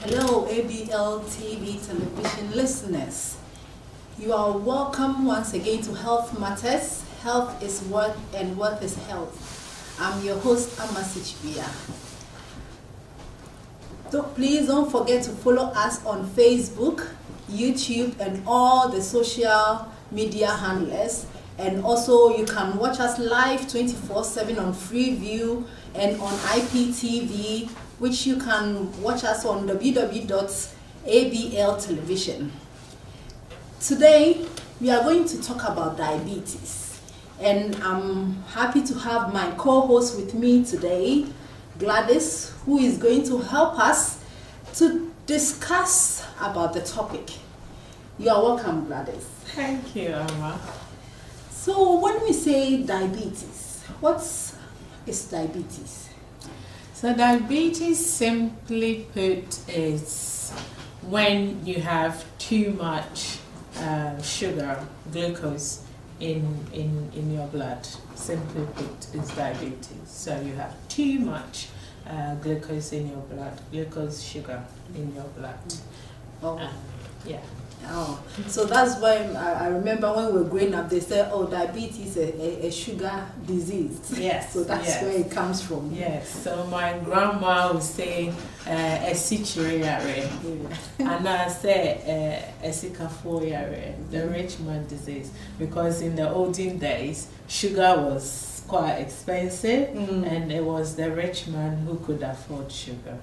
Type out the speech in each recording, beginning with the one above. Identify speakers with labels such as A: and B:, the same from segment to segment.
A: Hello, ABL TV television listeners. You are welcome once again to Health Matters. Health is wealth and wealth is health. I'm your host, Sakyibea. So please don't forget to follow us on Facebook, YouTube, and all the social media handlers. And also you can watch us live 24/7 on Freeview and on IPTV, which you can watch us on www.abl television. Today we are going to talk about diabetes, and I'm happy to have my co-host with me today, Gladys, who is going to help us to discuss about the topic. You are welcome, Gladys.
B: Thank you, Amma.
A: So when we say diabetes, what is diabetes?
B: So diabetes, simply put, is when you have too much sugar, glucose in your blood. Simply put, is diabetes. So you have too much glucose in your blood, glucose sugar in your blood.
A: Oh.
B: Yeah.
A: Oh, so that's why I remember when we were growing up, they said, oh, diabetes is a sugar disease.
B: Yes.
A: So that's where it comes from.
B: Yes. So my grandma would say, a Sakyibea, and I say, a Sakyibea, the rich man disease, because in the olden days, sugar was quite expensive, and it was the rich man who could afford sugar.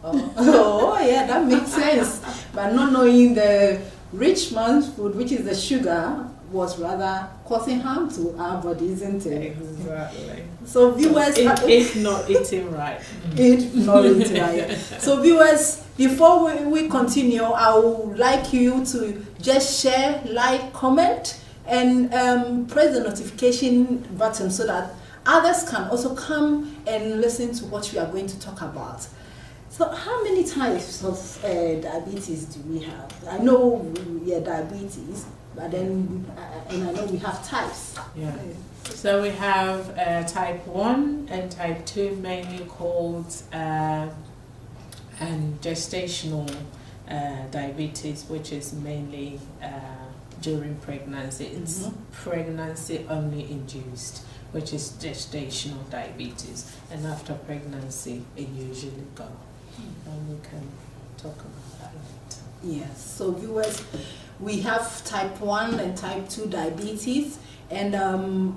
A: Oh, yeah, that makes sense. But not knowing the rich man's food, which is the sugar, was rather causing harm to our body, isn't it?
B: Exactly.
A: So viewers,
B: if not eating right.
A: If not eating right. So viewers, before we continue, I would like you to just share, like, comment, and press the notification button so that others can also come and listen to what we are going to talk about. So how many types of diabetes do we have? I know we are diabetes, but then, and I know we have types.
B: Yeah. So we have type 1 and type 2, mainly called and gestational diabetes, which is mainly during pregnancy. It's pregnancy only induced, which is gestational diabetes, and after pregnancy it usually goes. And we can talk about that later.
A: Yes, so viewers, we have type 1 and type 2 diabetes, and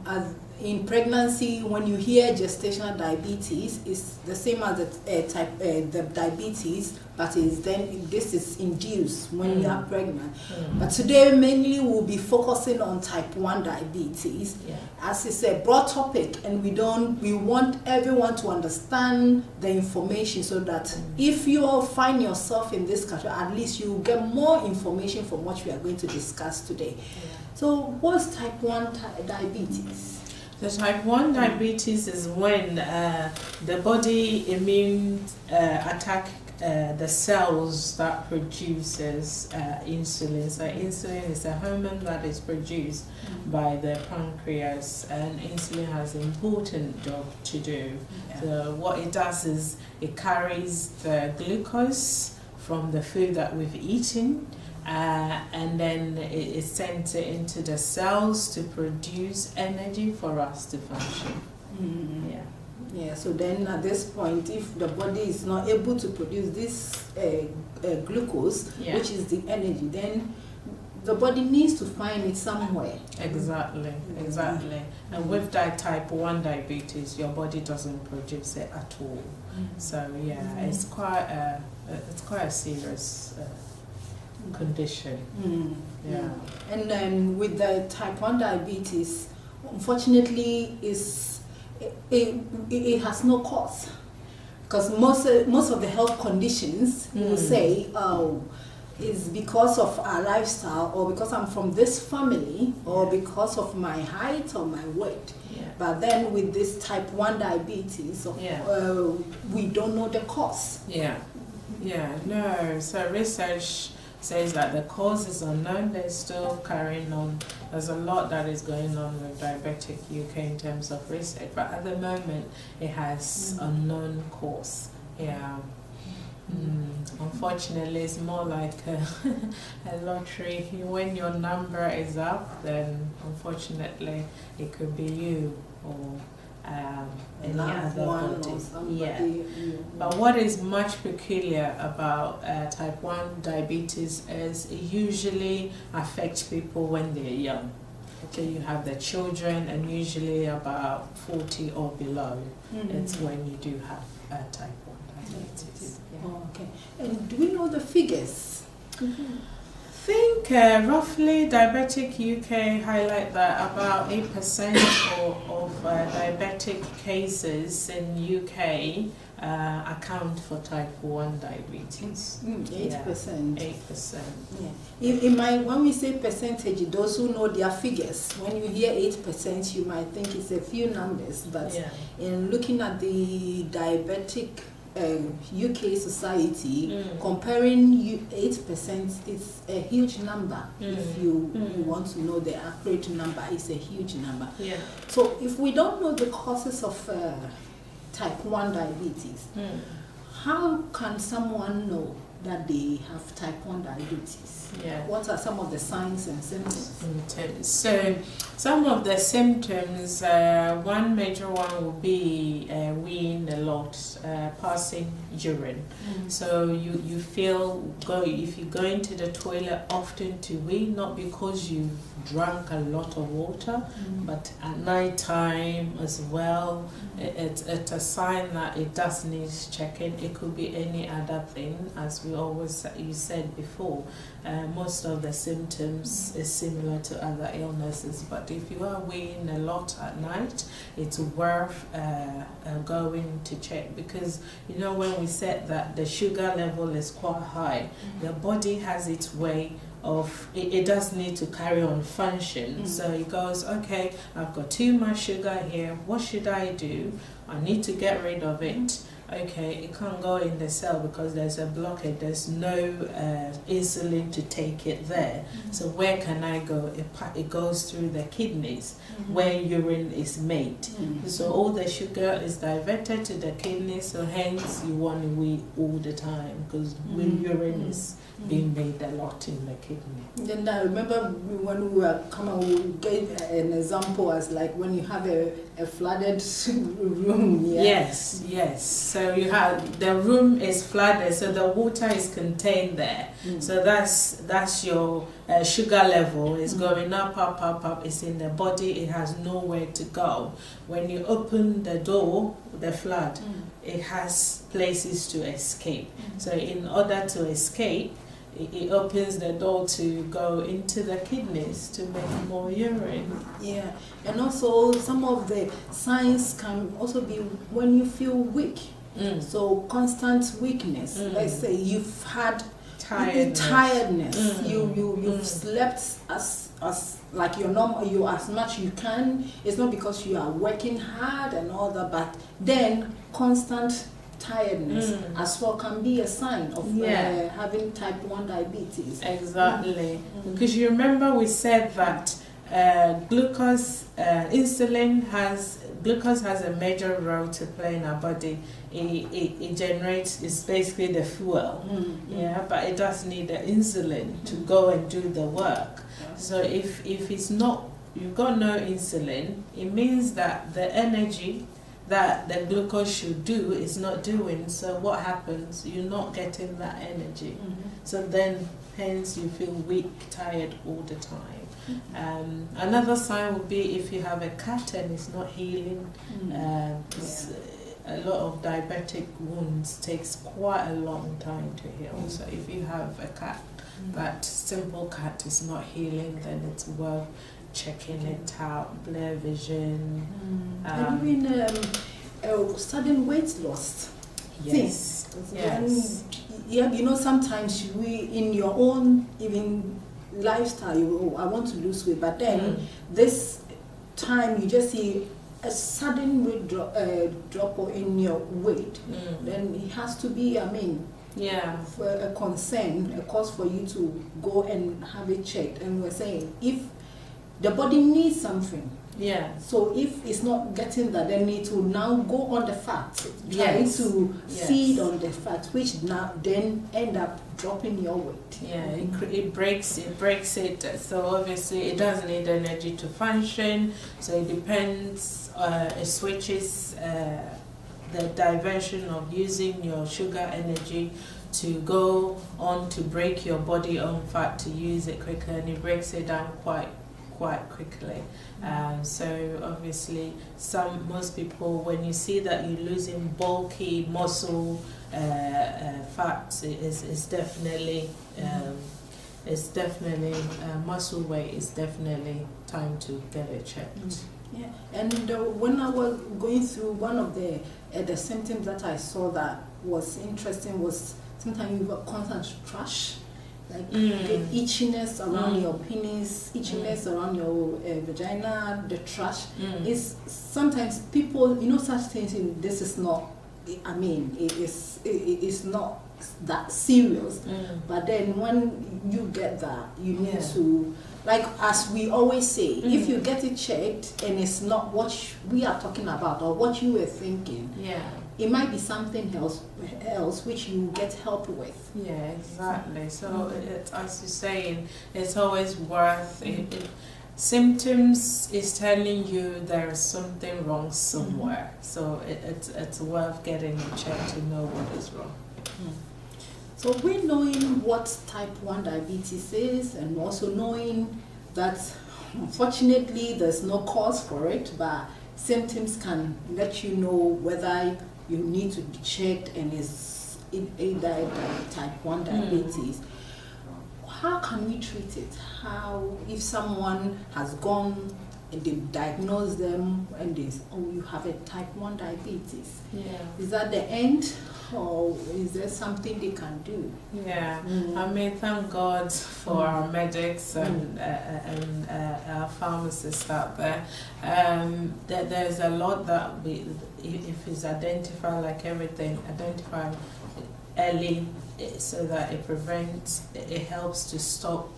A: as in pregnancy, when you hear gestational diabetes, it's the same as the diabetes, but this is induced when you are pregnant. But today mainly we'll be focusing on type 1 diabetes, as it's a broad topic, and we want everyone to understand the information, so that if you all find yourself in this category, at least you get more information from what we are going to discuss today. So what's type 1 diabetes?
B: The type 1 diabetes is when the body immune attack the cells that produces insulin. So insulin is a hormone that is produced by the pancreas, and insulin has an important job to do. So what it does is it carries the glucose from the food that we've eaten, and then it is sent into the cells to produce energy for us to function.
A: Yeah, so then at this point, if the body is not able to produce this glucose, which is the energy, then the body needs to find it somewhere.
B: Exactly. And with that type 1 diabetes, your body doesn't produce it at all. So it's quite a serious condition.
A: And then with the type 1 diabetes, unfortunately, it has no cause, because most of the health conditions will say, oh, is because of our lifestyle, or because I'm from this family, or because of my height or my weight. But then with this type 1 diabetes, we don't know the cause.
B: No. So research says that the cause is unknown. They're still carrying on. There's a lot that is going on with Diabetic UK in terms of research, but at the moment it has unknown cause. Unfortunately, it's more like a lottery. When your number is up, then unfortunately it could be you or any other body. Yeah. But what is much peculiar about type 1 diabetes is it usually affects people when they're young. So you have the children, and usually about 40 or below, it's when you do have type 1 diabetes. Yeah.
A: Oh, okay. And do we know the figures?
B: I think roughly Diabetic UK highlight that about 8% of diabetic cases in UK account for type 1 diabetes.
A: 8%.
B: 8%.
A: Yeah. When we say percentage, those who know their figures, when you hear 8%, you might think it's a few numbers, but in looking at the diabetic UK society, comparing 8%, it's a huge number. If you want to know the accurate number, it's a huge number.
B: Yeah.
A: So if we don't know the causes of type 1 diabetes, how can someone know that they have type 1 diabetes?
B: Yeah.
A: What are some of the signs and symptoms?
B: So some of the symptoms, one major one will be weeing a lot, passing urine. So you feel if you go into the toilet often to wee, not because you've drunk a lot of water, but at night time as well. It's a sign that it does need checking. It could be any other thing, as you said before. Most of the symptoms is similar to other illnesses, but if you are weeing a lot at night, it's worth going to check, because when we said that the sugar level is quite high, the body has its way of it does need to carry on function. So it goes, okay, I've got too much sugar here, what should I do? I need to get rid of it. Okay, it can't go in the cell because there's a blockade, there's no insulin to take it there. So where can I go? It goes through the kidneys, where urine is made. So all the sugar is diverted to the kidneys, so hence you want to wee all the time, because urine is being made a lot in the kidney.
A: Then I remember when we were coming, we gave an example as like when you have a flooded room.
B: Yes. So you have, the room is flooded, so the water is contained there. So that's your sugar level is going up. It's in the body. It has nowhere to go. When you open the door, the flood, it has places to escape. So in order to escape, it opens the door to go into the kidneys to make more urine. Yeah,
A: and also some of the signs can also be when you feel weak. So constant weakness. Let's say you've had tiredness. You've slept as like you're normal, you as much you can. It's not because you are working hard and all that, but then constant tiredness as well can be a sign of having type 1 diabetes.
B: Exactly. Because you remember we said that glucose has a major role to play in our body. It generates, it's basically the fuel, but it does need the insulin to go and do the work. So if it's not, you've got no insulin, it means that the energy that the glucose should do is not doing. So what happens? You're not getting that energy. So then hence you feel weak, tired all the time. Another sign would be if you have a cut and it's not healing. A lot of diabetic wounds takes quite a long time to heal. So if you have a cut, that simple cut is not healing, then it's worth checking it out. Blur vision.
A: And even sudden weight loss.
B: Yes.
A: Sometimes we in your own even lifestyle, I want to lose weight, but then this time you just see a sudden weight drop in your weight, then it has to be, for a concern, a cause for you to go and have it checked. And we're saying if the body needs something,
B: Yeah.
A: So if it's not getting that, then it will now go on the fat, trying
B: Yes.
A: to
B: Yes.
A: feed on the fat, which now then end up dropping your weight.
B: Yeah, it breaks it. So obviously it doesn't need energy to function. So it depends. It switches the diversion of using your sugar energy to go on to break your body own fat to use it quicker, and it breaks it down quite quickly. So obviously most people, when you see that you're losing bulky muscle fat, is definitely muscle weight is definitely time to get it checked.
A: Yeah, and when I was going through, one of the symptoms that I saw that was interesting was sometimes you got constant thrush, like the itchiness around your penis, itchiness around your vagina, the thrush. Is sometimes people, such things. This is not. I mean, it's not that serious. But then when you get that, you need to, like as we always say, if you get it checked and it's not what we are talking about or what you were thinking, it might be something else which you get help with.
B: Yeah, exactly. So as you're saying, it's always worth it. Symptoms is telling you there is something wrong somewhere. So it's worth getting it checked to know what is wrong.
A: So we're knowing what type 1 diabetes is, and also knowing that unfortunately there's no cause for it, but symptoms can let you know whether you need to be checked and is either type 1 diabetes. How can we treat it? How, if someone has gone and they diagnose them and they say, oh, you have a type 1 diabetes. Is that the end? Or is there something they can do?
B: I mean, thank God for our medics and our pharmacists out there. There's a lot that if it's identified, like everything, identified early so that it helps to stop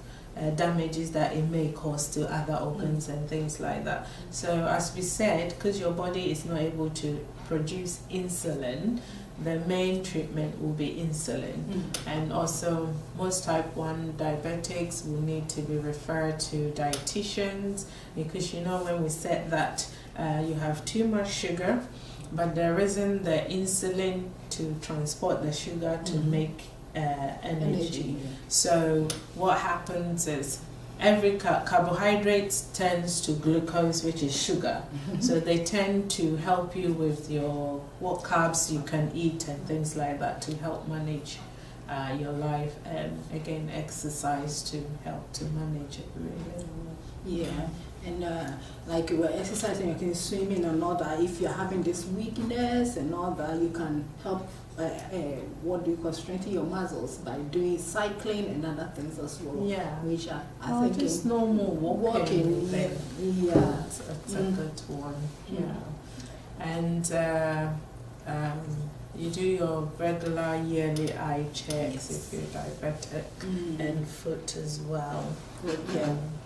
B: damages that it may cause to other organs and things like that. So as we said, because your body is not able to produce insulin, the main treatment will be insulin. And also most type 1 diabetics will need to be referred to dietitians, because when we said that you have too much sugar, but there isn't the insulin to transport the sugar to make energy. So what happens is every carbohydrate tends to glucose, which is sugar. So they tend to help you with what carbs you can eat and things like that to help manage your life, and again exercise to help to manage it really.
A: And like you were exercising, you can swimming and all that. If you're having this weakness and all that, you can help strengthen your muscles by doing cycling and other things as well. Which I think
B: just normal walking.
A: It's
B: a good one. And you do your regular yearly eye checks if you're diabetic, and foot as well.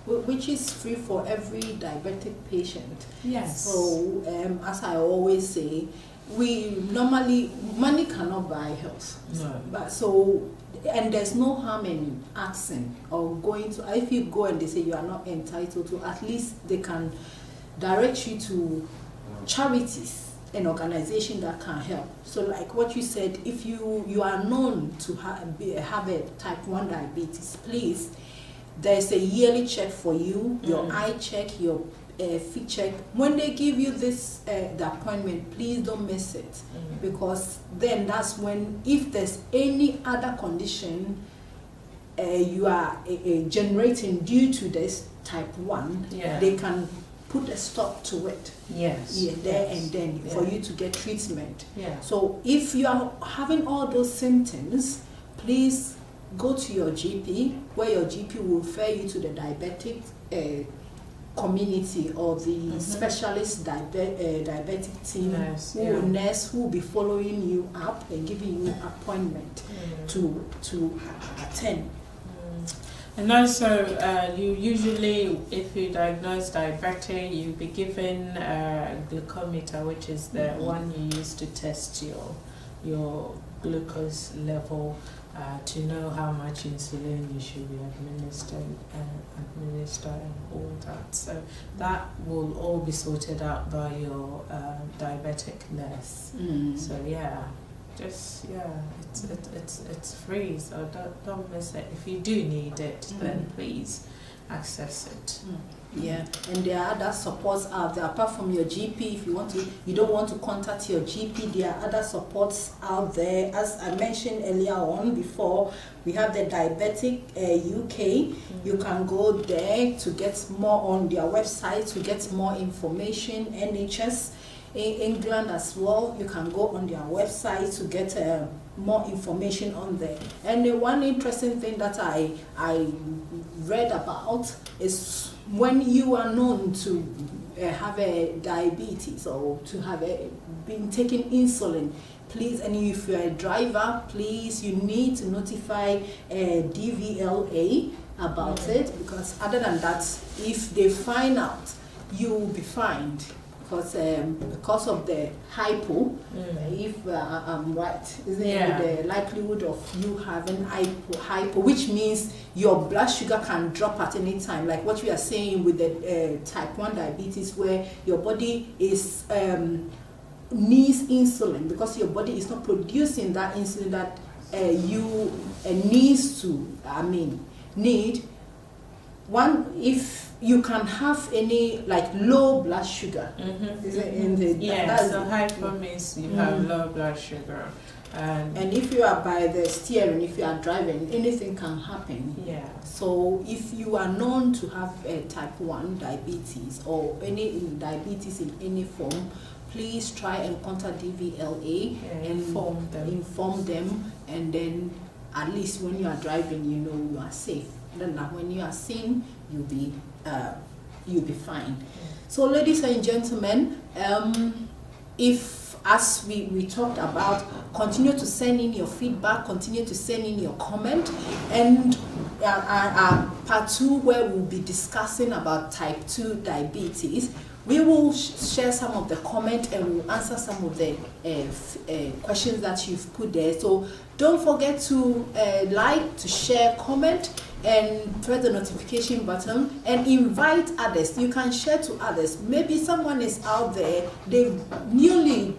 A: Which is free for every diabetic patient.
B: So
A: as I always say, money cannot buy health. But and there's no harm in asking or going to, if you go and they say you are not entitled to, at least they can direct you to charities, an organization that can help. So like what you said, if you are known to have a type 1 diabetes, please, there's a yearly check for you, your eye check, your feet check. When they give you this the appointment, please don't miss it, because then that's when, if there's any other condition you are generating due to this type 1, they can put a stop to it. And then for you to get treatment. So if you are having all those symptoms, please go to your GP, where your GP will refer you to the diabetic community or the specialist diabetic team, nurse who will be following you up and giving you appointment to attend.
B: And also, you usually, if you diagnose diabetic, you'll be given a glucometer, which is the one you use to test your glucose level, to know how much insulin you should be administering and all that. So that will all be sorted out by your diabetic nurse. So yeah. Just it's free, so don't miss it. If you do need it, then please access it.
A: Yeah, and there are other supports out there apart from your GP. If you don't want to contact your GP, there are other supports out there. As I mentioned earlier on before, we have the Diabetic UK. You can go there to get more on their website to get more information. NHS in England as well, you can go on their website to get more information on there. And one interesting thing that I read about is when you are known to have a diabetes or to have been taking insulin, please, and if you're a driver, please, you need to notify DVLA about it, because other than that, if they find out, you will be fined. Because of the hypo, if I'm right, the likelihood of you having hypo, which means your blood sugar can drop at any time, like what we are saying with the type 1 diabetes, where your body is needs insulin because your body is not producing that insulin that you needs to need. If you can have any like low blood sugar,
B: so hypo means you have low blood sugar,
A: and if you are by the steering, if you are driving, anything can happen. So if you are known to have a type 1 diabetes or any diabetes in any form, please try and contact DVLA and inform them, and then at least when you are driving, you know you are safe. Then when you are seen, you'll be fine. So ladies and gentlemen, if, as we talked about, continue to send in your feedback, continue to send in your comment, and part 2, where we'll be discussing about type 2 diabetes, we will share some of the comment and we'll answer some of the questions that you've put there. So don't forget to like, to share, comment, and press the notification button and invite others. You can share to others. Maybe someone is out there, they've newly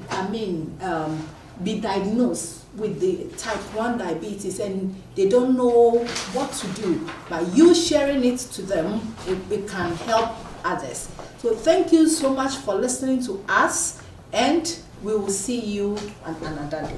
A: be diagnosed with the type 1 diabetes and they don't know what to do. By you sharing it to them, it can help others. So thank you so much for listening to us, and we will see you on another day.